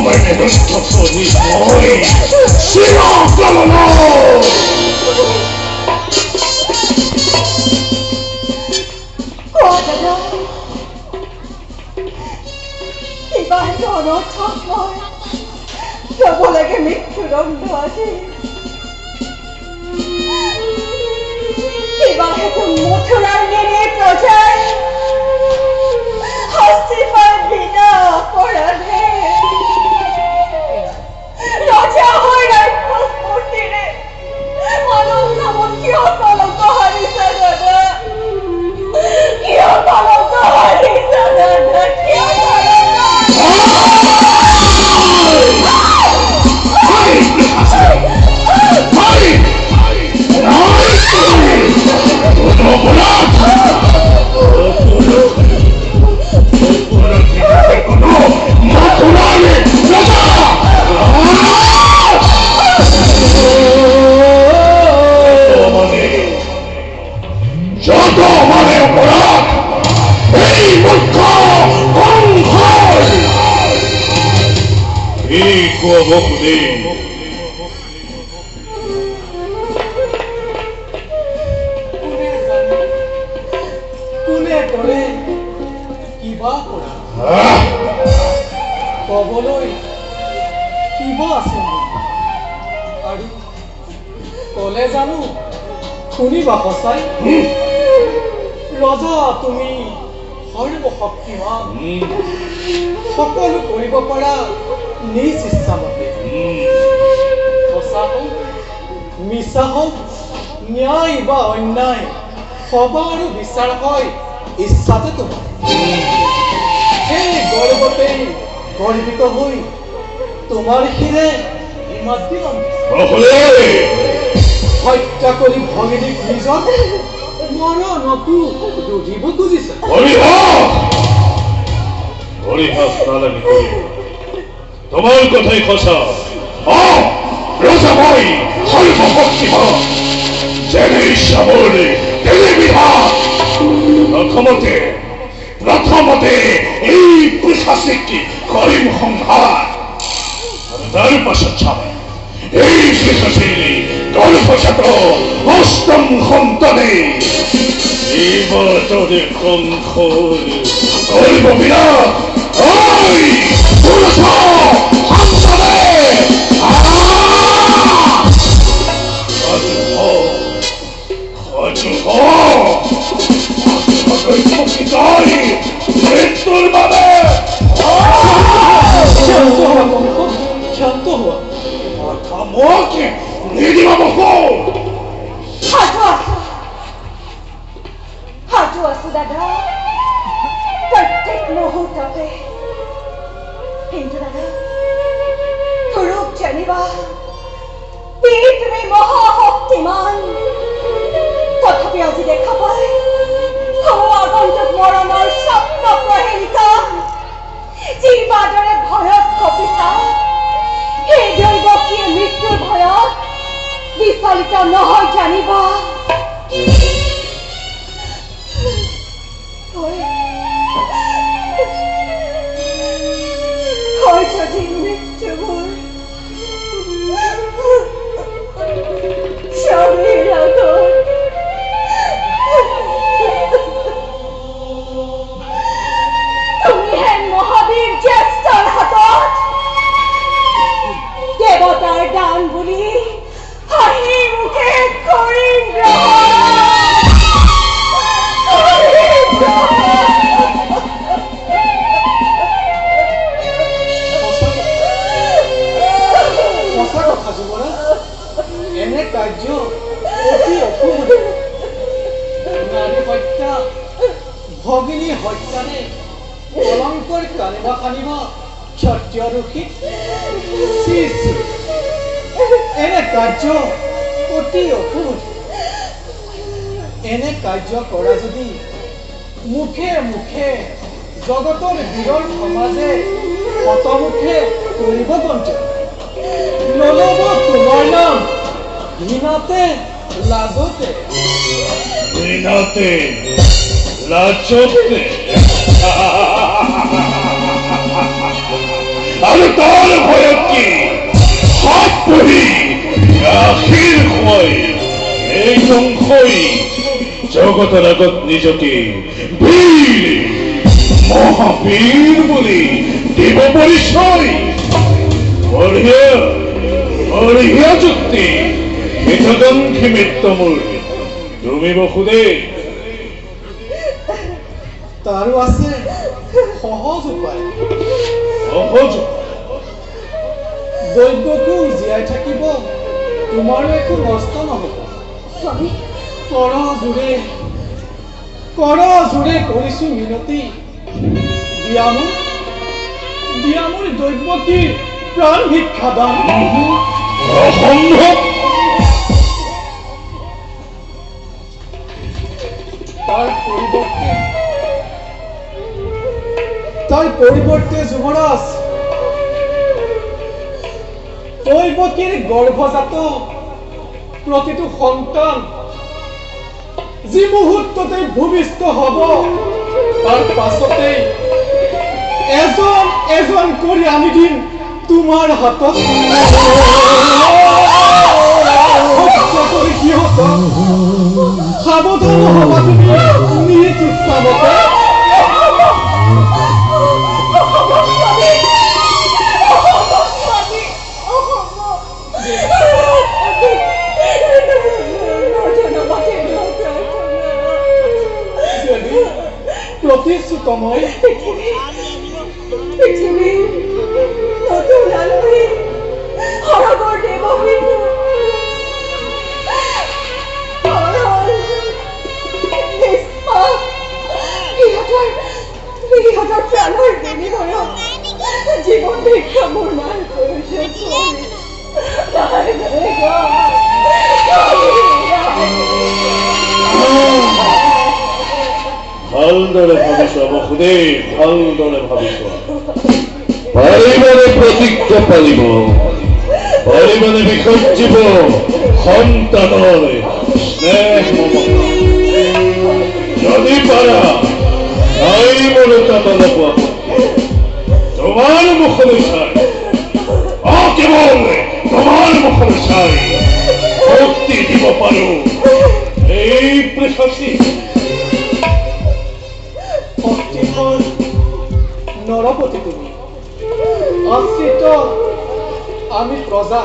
meine Lust auf so nicht neu. Silence, Lalala! Iban dono thakmoy. Jabolage mithurong doati. Iban hetu muthurar nere projay. Hastifar bina porane. Raja hoy rakshas murti re. Manav namon kyo kalonko harisa dada. Kyo kalonko harisa dada. Kyo কোনে কৰে কিবা কৰা কবলৈ কিবা আছে আৰু কলে জানো শুনিবা সঁচাই ৰজা তুমি সৰ্বশক্তিমান সকলো কৰিব পৰা নিজ ইচ্ছামতে সঁচা হওক মিছা হওক ন্যায় বা অন্যায় সবাৰো বিচাৰ হয় ইচ্ছাতে তোমাৰ সেই গৰ্বতে গৰ্বিত হৈ তোমাৰ শিৰে হত্যা কৰি ভগিনীক নিজক মৰণতো দৌৰিব খুজিছে তোমার কথাই খসা রোজাময় সর্বশক্তিমান জেনে সামনে তেলে বিধান প্রথমতে এই প্রশাসিকটি করিম সংহার তার পাশে ছাড়া এই প্রশাসিনী গর্ভজাত অষ্টম সন্তানে এবার তোদের কঙ্খল গর্ব বিরাট ওই পুরুষ হামসাবে মৃত্যুর বাবে শান্ত হওয়া মোকে নিদিমা বকো হাজু আছো দাদা প্রত্যেক মুহূর্ততে কিন্তু দাদা রূপ জানিবা তুমি মহাশক্তিমান তথাপি আজি দেখা পাই আগন্তুক মৰণৰ স্বপ্ন প্ৰহেলিকা যিবা দৰে ভয়ত কঁপিছা সেই দৈৱকীয়ে মৃত্যুৰ ভয়ত বিচলিত নহয় জানিবা হয় যদি মৃত্যুবোৰ স্বামীৰ লগত তুমিহে মহাবীৰ জ্যেষ্ঠৰ হাতত দেৱতাৰ দান বুলি হাঁহি মুখে কৰিম এনে কাৰ্য অতি অসুবিধা নাৰী হত্যা ভগিনী হত্যাৰে কলংকৰ কানিবা কানিবা ক্ষত্ৰিয় দোষীত এনে কাৰ্য অতি অসুবিধা এনে কাৰ্য কৰা যদি মুখে মুখে জগতৰ বীৰৰ সমাজে শতমুখে কৰিব বঞ্চ নলব তোমাৰ নাম ঘৃণাতে লাজতে ঘৃণাতে লাজতে আৰু তাৰ ভয়ত কি সব পঢ়ি গাখীৰ খুৱাই এই ধ্বংসই জগতৰ আগত নিজকে বীৰ মহাবীৰ বুলি দিব পৰিচয়। বঢ়িয়া বঢ়িয়া যুক্তি মিঠকাংক্ষী মিত্ৰ মোৰ তুমি বসুদেৱ। তাৰো আছে সহজ উপায়। সহজ দৈব্যকো জীয়াই থাকিব, তোমাৰো একো নষ্ট নহ'ব। স্বামী কৰ জোৰে কৰিছো মিনতি, দিয়া মোৰ দৈব্যকীৰ প্ৰাণ ভিক্ষা দান। অসম্ভৱ। তাৰ পৰিৱৰ্তে যুৱৰাজ দৈব্যকীৰ গৰ্ভজাত প্ৰতিটো সন্তান যি মুহূৰ্ততে ভূমিষ্ঠ হ'ব, তাৰ পাছতে এজন এজন কৰি আনি দিম তোমাৰ হাতত। সিহঁতক সাৱধান হবা তুমি নিজ ইচ্ছামতে। প্ৰতিশ্ৰুতময় পৃথিৱী নতুন আলহী সৰগৰ দেৱবৃন্দ ইহঁতৰ প্ৰাণৰ বিনিময়ত জীৱন ভিক্ষা মোৰ নাই কৰিছে। ভালদৰে ভাবিছোৱা বসুদেৱ, ভালদৰে ভাবিছোৱা। পাৰিবানে প্ৰতিজ্ঞা পালিব, পাৰিবানে বিসৰ্জিব সন্তানৰ স্নেহ মমতা। যদি পাৰা নাই মোৰ তাতল পোৱা তোমাৰ মুখলৈ চাই, কেৱল তোমাৰ মুখলৈ চাই মুক্তি দিব পাৰো এই পৃথিৱী। নৰপতি তুমি আশ্ৰিত আমি প্ৰজা।